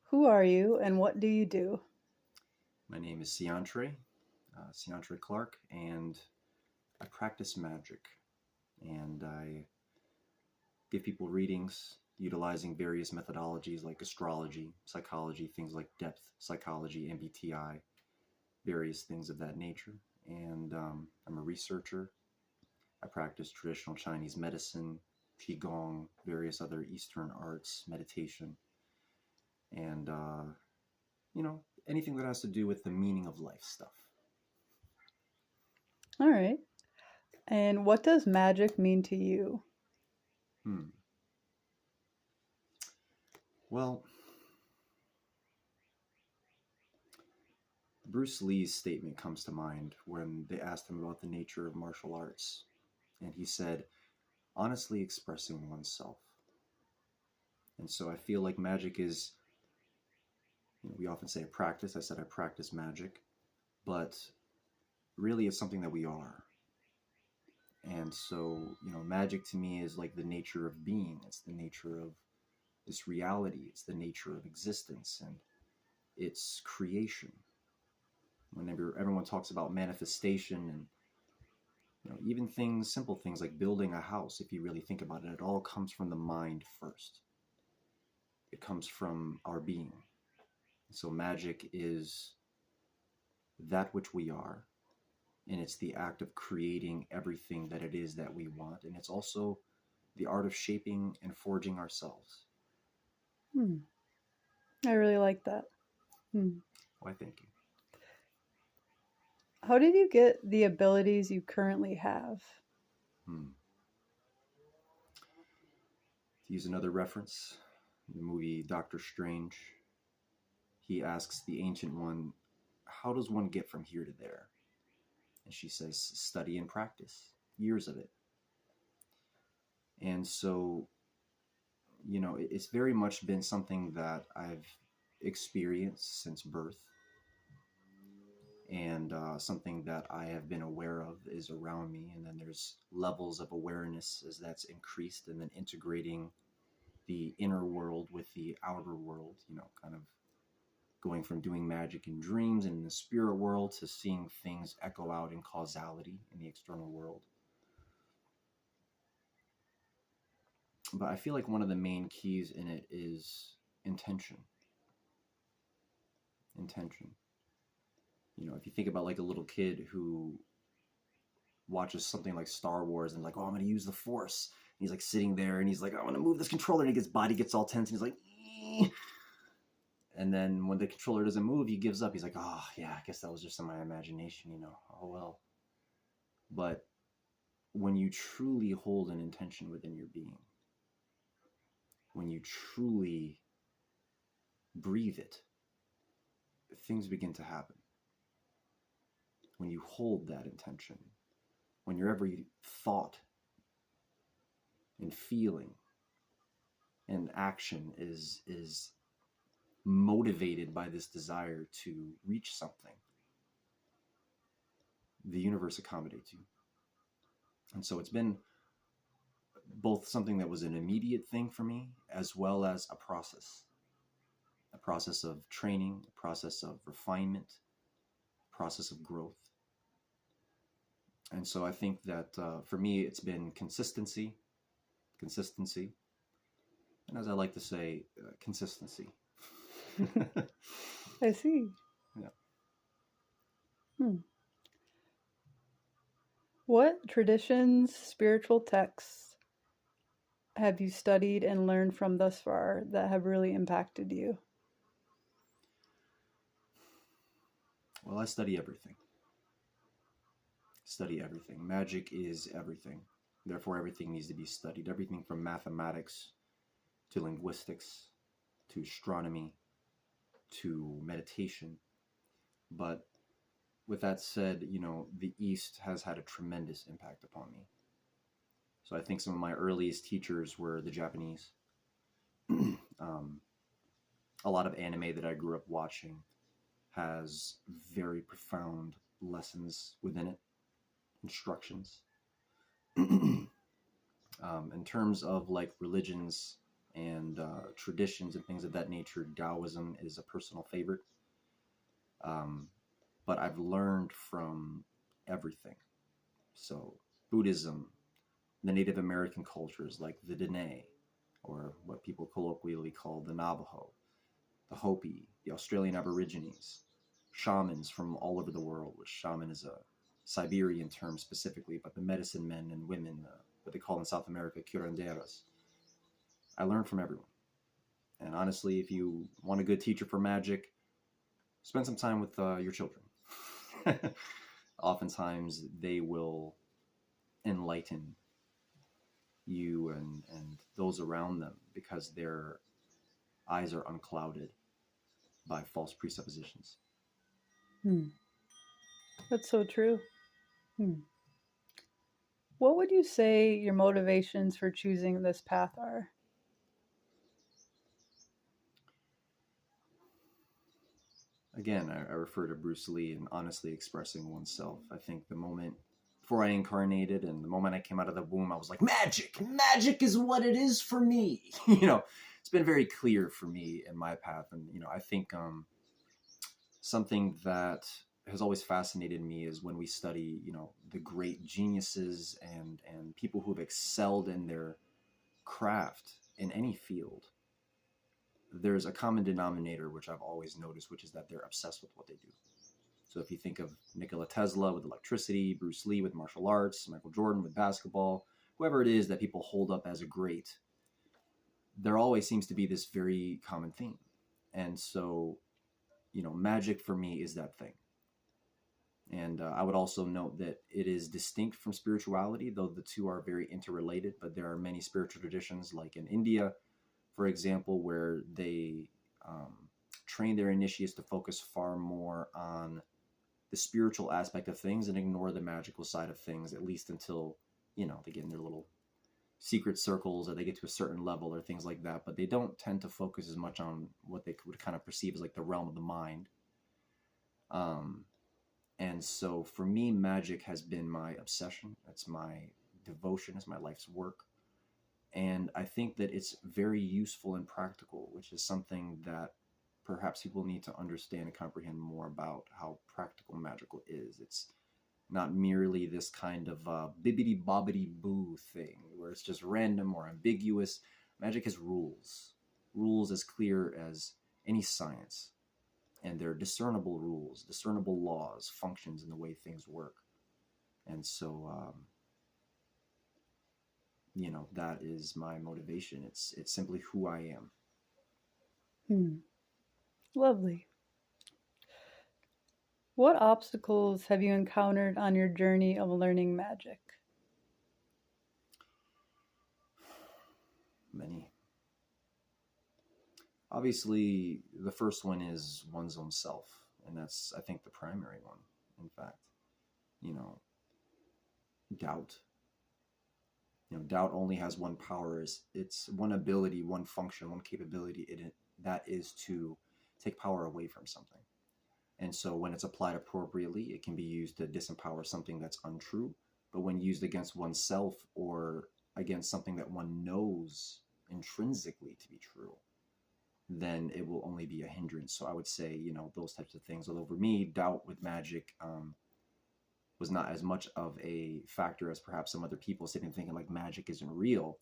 Who are you and what do you do? My name is Ciantre Clark, and I practice magic. And I give people readings utilizing various methodologies like astrology, psychology, things like depth psychology, MBTI, various things of that nature. And I'm a researcher. I practice traditional Chinese medicine, Qigong, various other Eastern arts, meditation, and, anything that has to do with the meaning of life stuff. All right. And what does magic mean to you? Hmm. Well, Bruce Lee's statement comes to mind when they asked him about the nature of martial arts. And he said, honestly expressing oneself. And so I feel like magic is, we often say a practice. I said I practice magic, but really it's something that we are. And so, magic to me is like the nature of being. It's the nature of this reality. It's the nature of existence and it's creation. Whenever everyone talks about manifestation and even things, simple things like building a house, if you really think about it, it all comes from the mind first. It comes from our being. So magic is that which we are, and it's the act of creating everything that it is that we want, and it's also the art of shaping and forging ourselves. Hmm. I really like that. Hmm. Why, thank you. How did you get the abilities you currently have? Hmm. To use another reference, the movie Doctor Strange, he asks the Ancient One, how does one get from here to there? And she says, study and practice, years of it. And so, it's very much been something that I've experienced since birth. And something that I have been aware of is around me. And then there's levels of awareness as that's increased, and then integrating the inner world with the outer world, kind of going from doing magic in dreams and in the spirit world to seeing things echo out in causality in the external world. But I feel like one of the main keys in it is intention. Intention. If you think about like a little kid who watches something like Star Wars and like, oh, I'm going to use the Force. And he's like sitting there and he's like, I want to move this controller. And his body gets all tense and he's like, ee. And then when the controller doesn't move, he gives up. He's like, oh, yeah, I guess that was just in my imagination, oh, well. But when you truly hold an intention within your being, when you truly breathe it, things begin to happen. When you hold that intention, when your every thought and feeling and action is motivated by this desire to reach something, the universe accommodates you. And so it's been both something that was an immediate thing for me, as well as a process of training, a process of refinement, a process of growth. And so I think that for me, it's been consistency, and as I like to say, consistency. I see. Yeah. Hmm. What traditions, spiritual texts have you studied and learned from thus far that have really impacted you? Well, I study everything. Study everything. Magic is everything. Therefore, everything needs to be studied. Everything from mathematics to linguistics to astronomy to meditation. But with that said, the East has had a tremendous impact upon me. So I think some of my earliest teachers were the Japanese. um, a lot of anime that I grew up watching has very profound lessons within it, instructions. In terms of like religions and traditions and things of that nature, Taoism is a personal favorite. Um, but I've learned from everything. So Buddhism, the Native American cultures like the Dene, or what people colloquially call the Navajo, the Hopi, the Australian Aborigines, shamans from all over the world, which shaman is a Siberian term specifically, but the medicine men and women, what they call in South America, curanderas. I learned from everyone. And honestly, if you want a good teacher for magic, spend some time with your children. Oftentimes, they will enlighten you and those around them because their eyes are unclouded by false presuppositions. Hmm. That's so true. Hmm. What would you say your motivations for choosing this path are? Again, I refer to Bruce Lee and honestly expressing oneself. I think the moment before I incarnated and the moment I came out of the womb, I was like, magic! Magic is what it is for me. It's been very clear for me in my path. And, I think something that has always fascinated me is when we study, the great geniuses and people who have excelled in their craft in any field. There's a common denominator, which I've always noticed, which is that they're obsessed with what they do. So if you think of Nikola Tesla with electricity, Bruce Lee with martial arts, Michael Jordan with basketball, whoever it is that people hold up as a great, there always seems to be this very common theme. And so, magic for me is that thing. And I would also note that it is distinct from spirituality, though the two are very interrelated. But there are many spiritual traditions, like in India, for example, where they train their initiates to focus far more on the spiritual aspect of things and ignore the magical side of things, at least until, they get in their little secret circles or they get to a certain level or things like that. But they don't tend to focus as much on what they would kind of perceive as like the realm of the mind. And so for me, magic has been my obsession. It's my devotion. It's my life's work. And I think that it's very useful and practical, which is something that perhaps people need to understand and comprehend more about how practical magical is. It's not merely this kind of bibbity bobbity boo thing where it's just random or ambiguous. Magic has rules as clear as any science. And they're discernible rules, discernible laws, functions in the way things work. And so, that is my motivation. It's simply who I am. Hmm. Lovely. What obstacles have you encountered on your journey of learning magic? Many. Obviously, the first one is one's own self, and that's, I think, the primary one. In fact, you know, doubt. Doubt only has one power. It's one ability, one function, one capability. That is to take power away from something. And so when it's applied appropriately, it can be used to disempower something that's untrue. But when used against oneself or against something that one knows intrinsically to be true, then it will only be a hindrance. So I would say, those types of things. Although for me, doubt with magic was not as much of a factor as perhaps some other people sitting thinking like magic isn't real.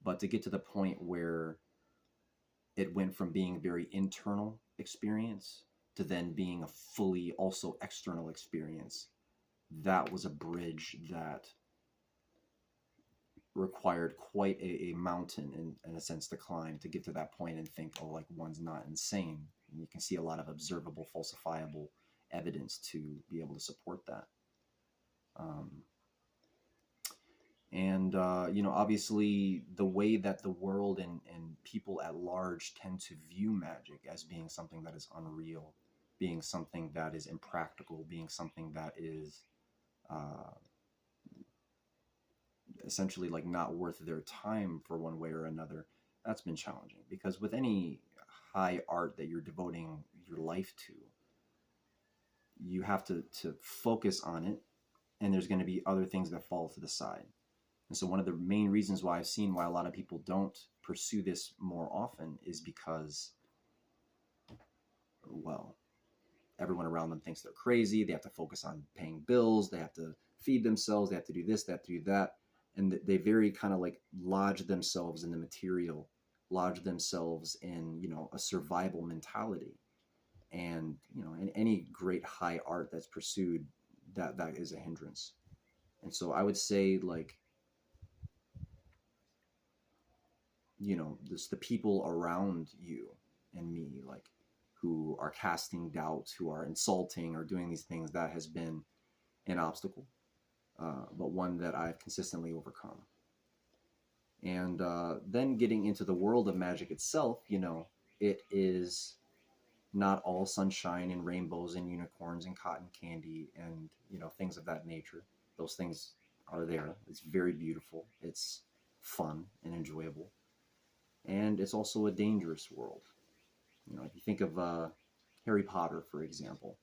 But to get to the point where it went from being a very internal experience to then being a fully also external experience, that was a bridge that required quite a mountain in a sense to climb to get to that point and think, oh, like one's not insane. And you can see a lot of observable, falsifiable evidence to be able to support that. Obviously the way that the world and people at large tend to view magic as being something that is unreal, being something that is impractical, being something that is essentially like not worth their time for one way or another, that's been challenging. Because with any high art that you're devoting your life to, you have to focus on it, and there's going to be other things that fall to the side. And so one of the main reasons why I've seen why a lot of people don't pursue this more often is because, well, everyone around them thinks they're crazy. They have to focus on paying bills. They have to feed themselves. They have to do this, they have to do that. And they very kind of like lodge themselves in the material, lodge themselves in, a survival mentality. And, in any great high art that's pursued, that is a hindrance. And so I would say, like, this, the people around you and me, like, who are casting doubts, who are insulting or doing these things, that has been an obstacle, but one that I've consistently overcome. And then getting into the world of magic itself, it is not all sunshine and rainbows and unicorns and cotton candy and, things of that nature. Those things are there. It's very beautiful. It's fun and enjoyable. And it's also a dangerous world. If you think of Harry Potter, for example,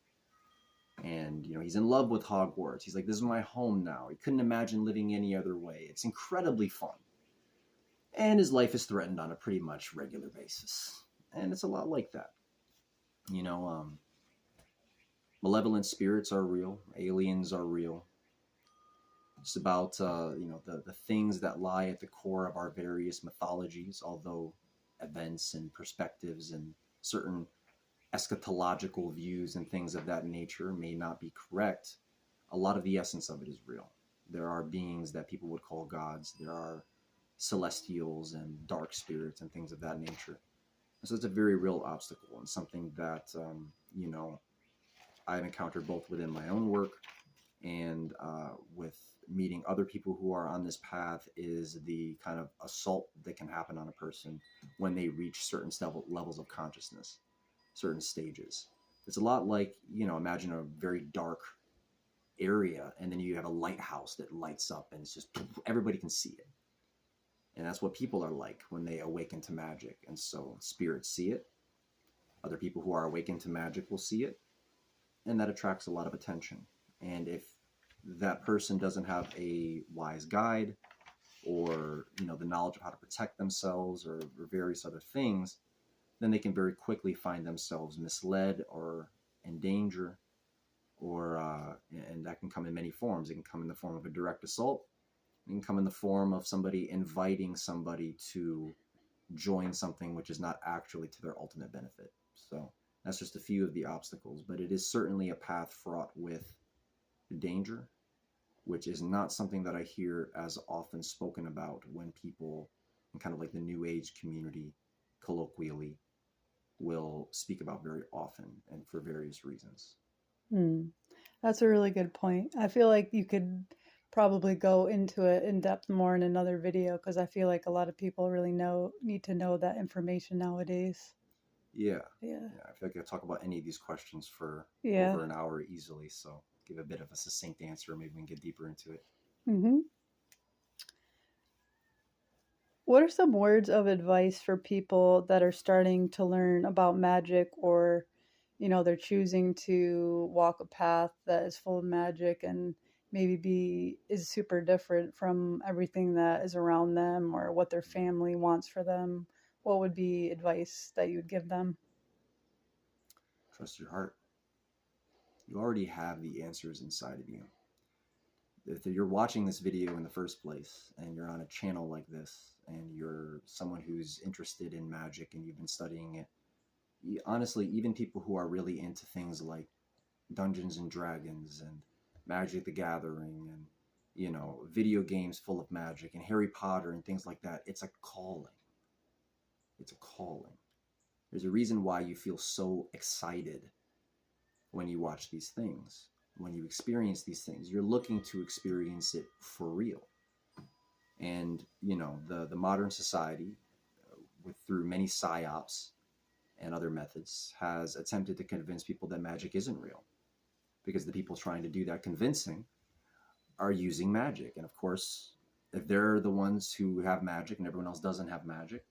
and he's in love with Hogwarts. He's like, this is my home now. He couldn't imagine living any other way. It's incredibly fun. And his life is threatened on a pretty much regular basis. And it's a lot like that. Malevolent spirits are real. Aliens are real. It's about, the things that lie at the core of our various mythologies, although events and perspectives and certain eschatological views and things of that nature may not be correct. A lot of the essence of it is real. There are beings that people would call gods. There are celestials and dark spirits and things of that nature. So it's a very real obstacle, and something that, I've encountered both within my own work and with meeting other people who are on this path, is the kind of assault that can happen on a person when they reach certain levels of consciousness, certain stages. It's a lot like, imagine a very dark area and then you have a lighthouse that lights up and it's just, everybody can see it. And that's what people are like when they awaken to magic. And so spirits see it. Other people who are awakened to magic will see it. And that attracts a lot of attention. And if that person doesn't have a wise guide or, the knowledge of how to protect themselves or various other things, then they can very quickly find themselves misled or in danger, or and that can come in many forms. It can come in the form of a direct assault. It can come in the form of somebody inviting somebody to join something which is not actually to their ultimate benefit. So that's just a few of the obstacles, but it is certainly a path fraught with danger, which is not something that I hear as often spoken about when people in kind of like the New Age community colloquially will speak about very often and for various reasons. That's a really good point. I feel like you could probably go into it in depth more in another video, because I feel like a lot of people really need to know that information nowadays. Yeah. Yeah. I feel like I could talk about any of these questions for Yeah. over an hour easily. So give a bit of a succinct answer. Maybe we can get deeper into it. What are some words of advice for people that are starting to learn about magic, or, they're choosing to walk a path that is full of magic and maybe is super different from everything that is around them or what their family wants for them? What would be advice that you would give them? Trust your heart. You already have the answers inside of you. If you're watching this video in the first place and you're on a channel like this and you're someone who's interested in magic and you've been studying it, honestly, even people who are really into things like Dungeons and Dragons and Magic the Gathering and, video games full of magic and Harry Potter and things like that, it's a calling. It's a calling. There's a reason why you feel so excited when you watch these things. When you experience these things, you're looking to experience it for real. And, the modern society, through many psyops and other methods, has attempted to convince people that magic isn't real. Because the people trying to do that convincing are using magic. And of course, if they're the ones who have magic and everyone else doesn't have magic,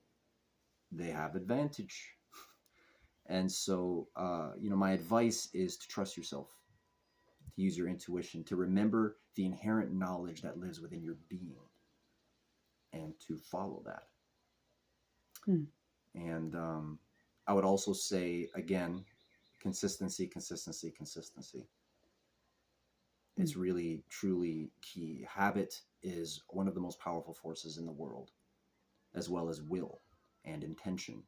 they have advantage. And so, my advice is to trust yourself, to use your intuition, to remember the inherent knowledge that lives within your being. and to follow that. Hmm. And I would also say, again, consistency, consistency, consistency. Hmm. It's really, truly key. Habit is one of the most powerful forces in the world, as well as will and intention.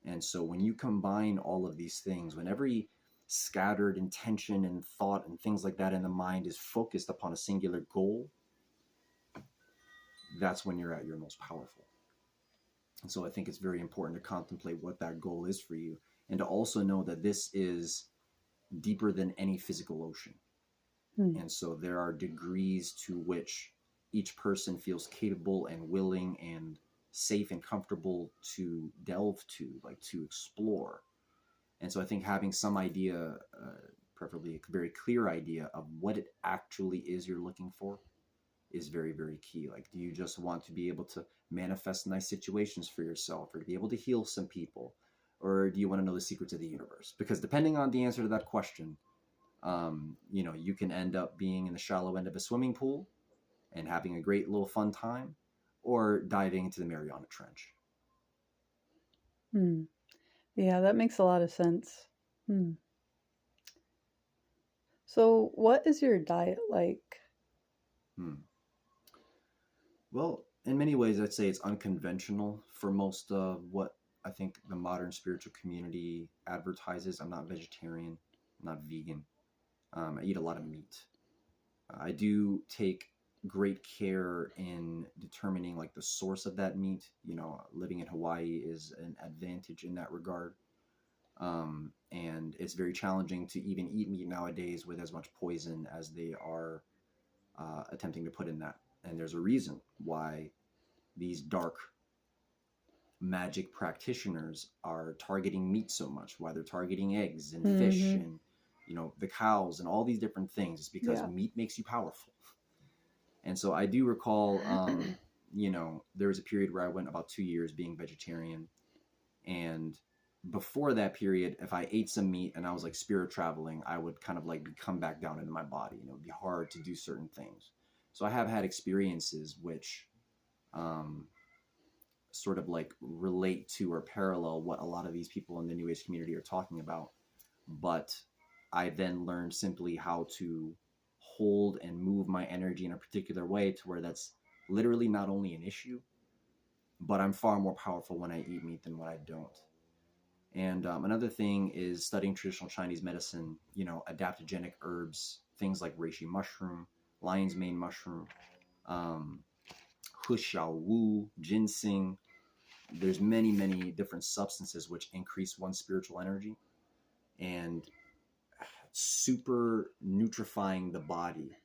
And so when you combine all of these things, when every scattered intention and thought and things like that in the mind is focused upon a singular goal, that's when you're at your most powerful. And so I think it's very important to contemplate what that goal is for you, and to also know that this is deeper than any physical ocean. Hmm. And so there are degrees to which each person feels capable and willing and safe and comfortable to delve to, like to explore. And so I think having some idea, preferably a very clear idea of what it actually is you're looking for, is very, very key. Like, do you just want to be able to manifest nice situations for yourself, or to be able to heal some people? Or do you want to know the secrets of the universe? Because depending on the answer to that question, you can end up being in the shallow end of a swimming pool and having a great little fun time, or diving into the Mariana Trench. Hmm. Yeah, that makes a lot of sense. Hmm. So, what is your diet like? Hmm. Well, in many ways, I'd say it's unconventional for most of what I think the modern spiritual community advertises. I'm not vegetarian, I'm not vegan. I eat a lot of meat. I do take great care in determining like the source of that meat. Living in Hawaii is an advantage in that regard. And it's very challenging to even eat meat nowadays with as much poison as they are attempting to put in that. And there's a reason why these dark magic practitioners are targeting meat so much, why they're targeting eggs and fish Mm-hmm. and the cows and all these different things. Is because Yeah. meat makes you powerful. And so I do recall, there was a period where I went about 2 years being vegetarian. And before that period, if I ate some meat and I was like spirit traveling, I would kind of like come back down into my body. It'd be hard to do certain things. So I have had experiences which um, sort of like relate to or parallel what a lot of these people in the New Age community are talking about. But I then learned simply how to hold and move my energy in a particular way to where that's literally not only an issue, but I'm far more powerful when I eat meat than when I don't. And another thing is studying traditional Chinese medicine, adaptogenic herbs, things like reishi mushroom, lion's mane mushroom, um, hu xiao wu, ginseng. There's many, many different substances which increase one's spiritual energy and super nutrifying the body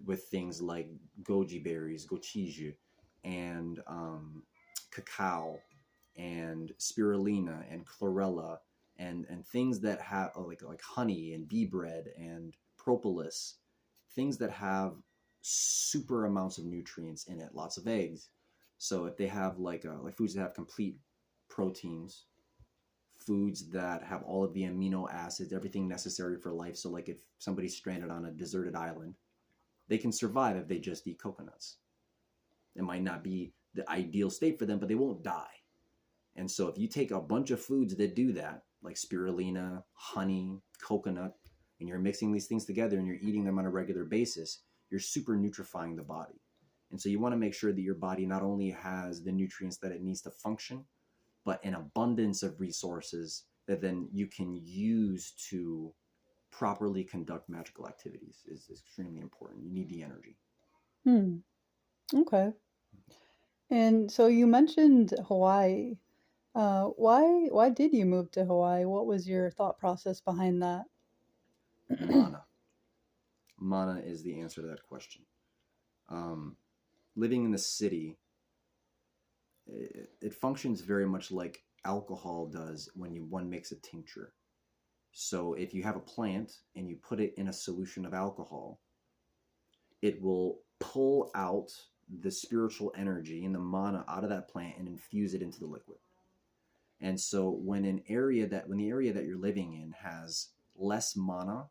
with things like goji berries, gochiju, and cacao, and spirulina, and chlorella, and things that have like honey and bee bread and propolis, things that have super amounts of nutrients in it, lots of eggs. So if they have like foods that have complete proteins, foods that have all of the amino acids, everything necessary for life. So like if somebody's stranded on a deserted island, they can survive if they just eat coconuts. It might not be the ideal state for them, but they won't die. And so if you take a bunch of foods that do that, like spirulina, honey, coconut, and you're mixing these things together and you're eating them on a regular basis, you're super nutrifying the body. And so you want to make sure that your body not only has the nutrients that it needs to function, but an abundance of resources that then you can use to properly conduct magical activities is extremely important. You need the energy. Hmm. Okay. And so you mentioned Hawaii. Why did you move to Hawaii? What was your thought process behind that? Mana. Mana is the answer to that question. Um, Living in the city, it functions very much like alcohol does when one makes a tincture. So if you have a plant and you put it in a solution of alcohol, it will pull out the spiritual energy and the mana out of that plant and infuse it into the liquid. And so when the area that you're living in has less mana,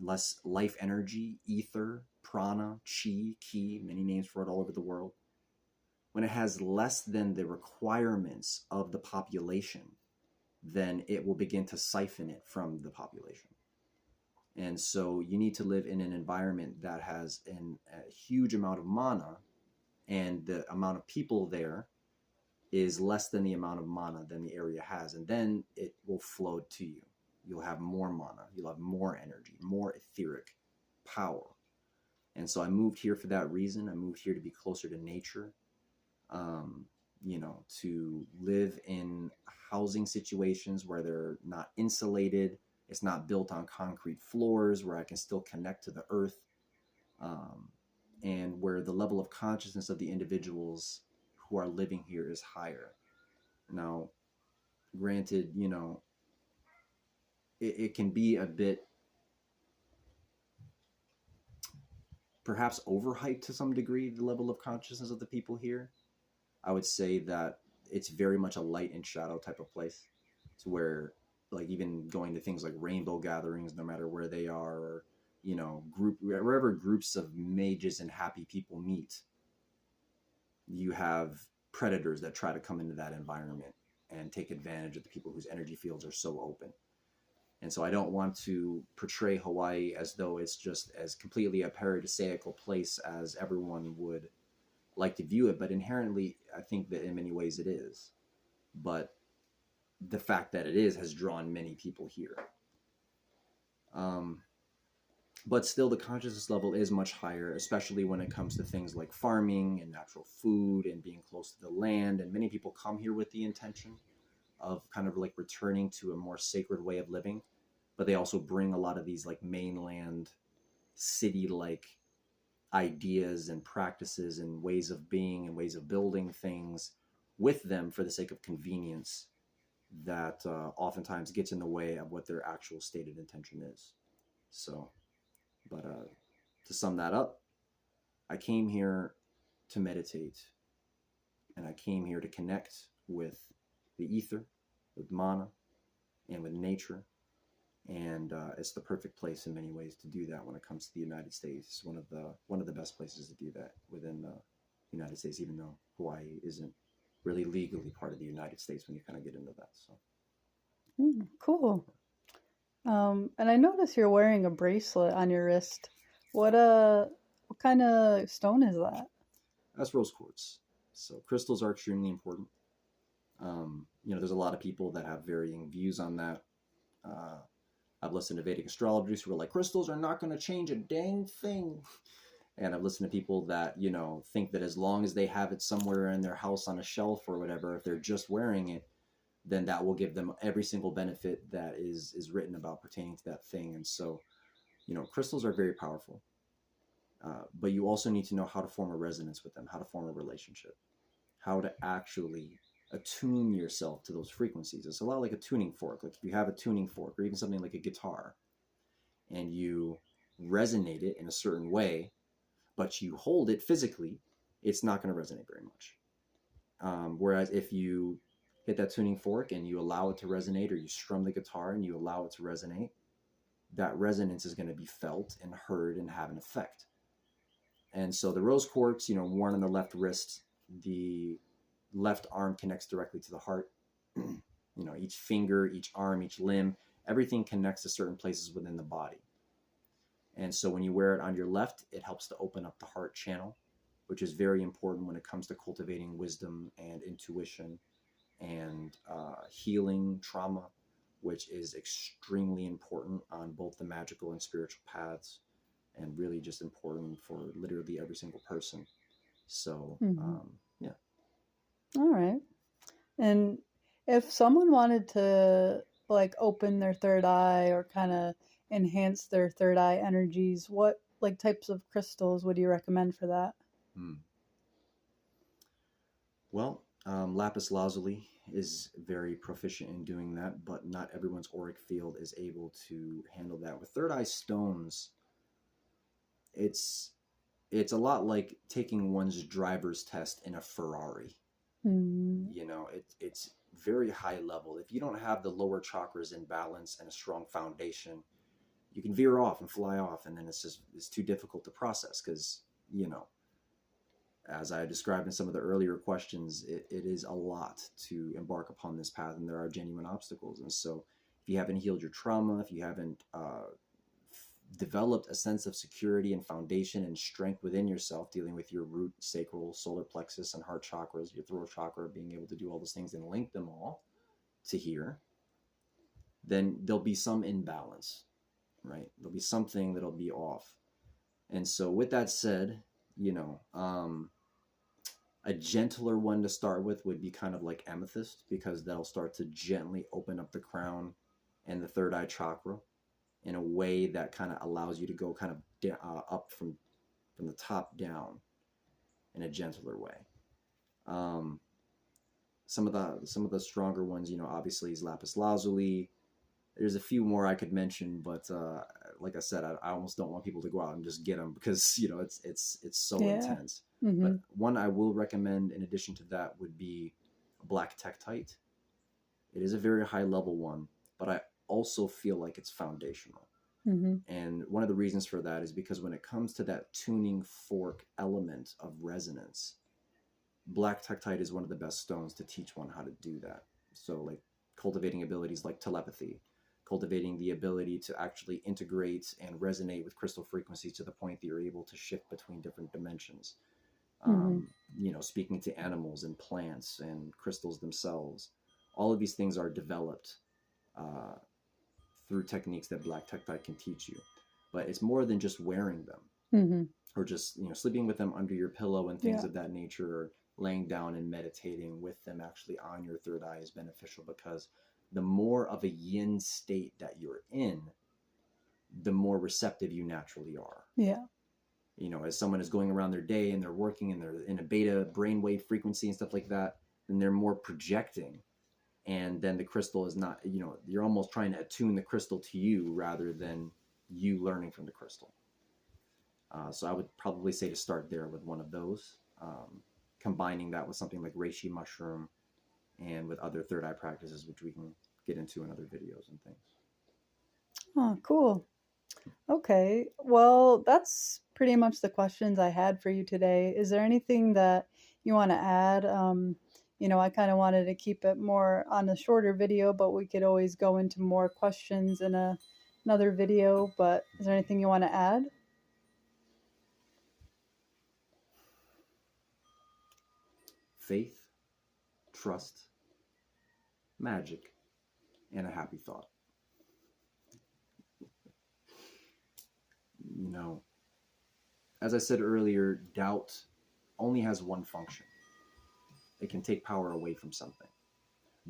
less life energy, ether, prana, chi, ki, many names for it all over the world, when it has less than the requirements of the population, then it will begin to siphon it from the population. And so you need to live in an environment that has a huge amount of mana, and the amount of people there is less than the amount of mana than the area has. And then it will flow to you. You'll have more mana, you'll have more energy, more etheric power. And so I moved here for that reason. I moved here to be closer to nature, to live in housing situations where they're not insulated. It's not built on concrete floors, where I can still connect to the earth, and where the level of consciousness of the individuals who are living here is higher. Now, granted, it can be a bit perhaps overhyped to some degree, the level of consciousness of the people here. I would say that it's very much a light and shadow type of place, to where, like, even going to things like rainbow gatherings, no matter where they are, or wherever groups of mages and happy people meet, you have predators that try to come into that environment and take advantage of the people whose energy fields are so open. And so I don't want to portray Hawaii as though it's just as completely a paradisaical place as everyone would like to view it, but inherently I think that in many ways it is. But the fact that it is has drawn many people here. But still, the consciousness level is much higher, especially when it comes to things like farming and natural food and being close to the land. And many people come here with the intention of kind of like returning to a more sacred way of living, but they also bring a lot of these like mainland city-like ideas and practices and ways of being and ways of building things with them for the sake of convenience that oftentimes gets in the way of what their actual stated intention is. So, but to sum that up, I came here to meditate, and I came here to connect with the ether, with mana, and with nature. And it's the perfect place in many ways to do that when it comes to the United States. It's one of the best places to do that within the United States, even though Hawaii isn't really legally part of the United States when you kind of get into that. So, Cool. And I notice you're wearing a bracelet on your wrist. What kind of stone is that? that's rose quartz. So crystals are extremely important. There's a lot of people that have varying views on that. I've listened to Vedic astrologers who are like, crystals are not going to change a dang thing. And I've listened to people that, think that as long as they have it somewhere in their house on a shelf or whatever, if they're just wearing it, then that will give them every single benefit that is written about pertaining to that thing. And so, crystals are very powerful. But you also need to know how to form a resonance with them, how to form a relationship, how to actually attune yourself to those frequencies. It's a lot like a tuning fork. Like if you have a tuning fork or even something like a guitar and you resonate it in a certain way, but you hold it physically, it's not going to resonate very much. Whereas if you hit that tuning fork and you allow it to resonate, or you strum the guitar and you allow it to resonate, that resonance is going to be felt and heard and have an effect. And so the rose quartz, worn on the left wrist, the left arm connects directly to the heart. Each finger, each arm, each limb, everything connects to certain places within the body. And so when you wear it on your left, it helps to open up the heart channel, which is very important when it comes to cultivating wisdom and intuition and healing trauma, which is extremely important on both the magical and spiritual paths, and really just important for literally every single person. So, yeah. All right. And if someone wanted to like open their third eye or kind of enhance their third eye energies, what like types of crystals would you recommend for that? Well, lapis lazuli is very proficient in doing that, but not everyone's auric field is able to handle that. With third eye stones, it's a lot like taking one's driver's test in a Ferrari. It's very high level. If you don't have the lower chakras in balance and a strong foundation, you can veer off and fly off, and then it's too difficult to process because as I described in some of the earlier questions, it is a lot to embark upon this path, and there are genuine obstacles. And so, if you haven't healed your trauma, if you haven't developed a sense of security and foundation and strength within yourself, dealing with your root, sacral, solar plexus, and heart chakras, your throat chakra, being able to do all those things and link them all to here, then there'll be some imbalance, right? There'll be something that'll be off. And so, with that said, a gentler one to start with would be kind of like amethyst, because that'll start to gently open up the crown and the third eye chakra in a way that kind of allows you to go kind of up from the top down in a gentler way. Some of the stronger ones, obviously is lapis lazuli. There's a few more I could mention, but like I said, I almost don't want people to go out and just get them, because it's so intense. Mm-hmm. But one I will recommend in addition to that would be black tektite. It is a very high level one, but I also feel like it's foundational. Mm-hmm. And one of the reasons for that is because when it comes to that tuning fork element of resonance, black tektite is one of the best stones to teach one how to do that. So like cultivating abilities like telepathy, cultivating the ability to actually integrate and resonate with crystal frequencies to the point that you're able to shift between different dimensions. Speaking to animals and plants and crystals themselves. All of these things are developed through techniques that black tektite can teach you. But it's more than just wearing them or just sleeping with them under your pillow and things of that nature, or laying down and meditating with them actually on your third eye is beneficial, because the more of a yin state that you're in, the more receptive you naturally are. Yeah. As someone is going around their day and they're working and they're in a beta brainwave frequency and stuff like that, then they're more projecting. And then the crystal is not, you're almost trying to attune the crystal to you rather than you learning from the crystal. So I would probably say to start there with one of those, combining that with something like reishi mushroom and with other third eye practices, which we can get into in other videos and things. Oh, cool. Okay. Well, that's pretty much the questions I had for you today. Is there anything that you want to add? I kind of wanted to keep it more on a shorter video, but we could always go into more questions in another video. But is there anything you want to add? Faith, trust, magic, and a happy thought. As I said earlier, doubt only has one function. It can take power away from something.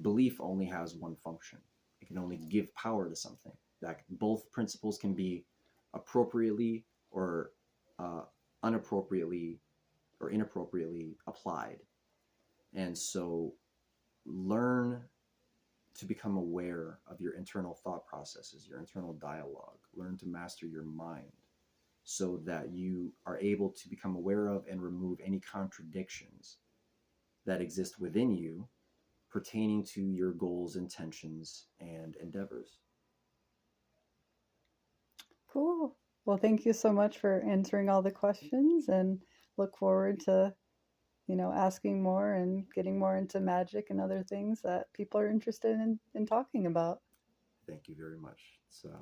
Belief only has one function. It can only give power to something. That both principles can be appropriately or unappropriately or inappropriately applied. And so learn to become aware of your internal thought processes, your internal dialogue. Learn to master your mind so that you are able to become aware of and remove any contradictions that exist within you pertaining to your goals, intentions, and endeavors. Cool. Well, thank you so much for answering all the questions, and look forward to, asking more and getting more into magic and other things that people are interested in talking about. Thank you very much. It's a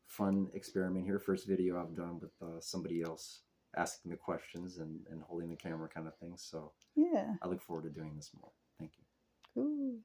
fun experiment here. First video I've done with somebody else asking the questions and holding the camera kind of thing. So Yeah. I look forward to doing this more. Thank you. Cool.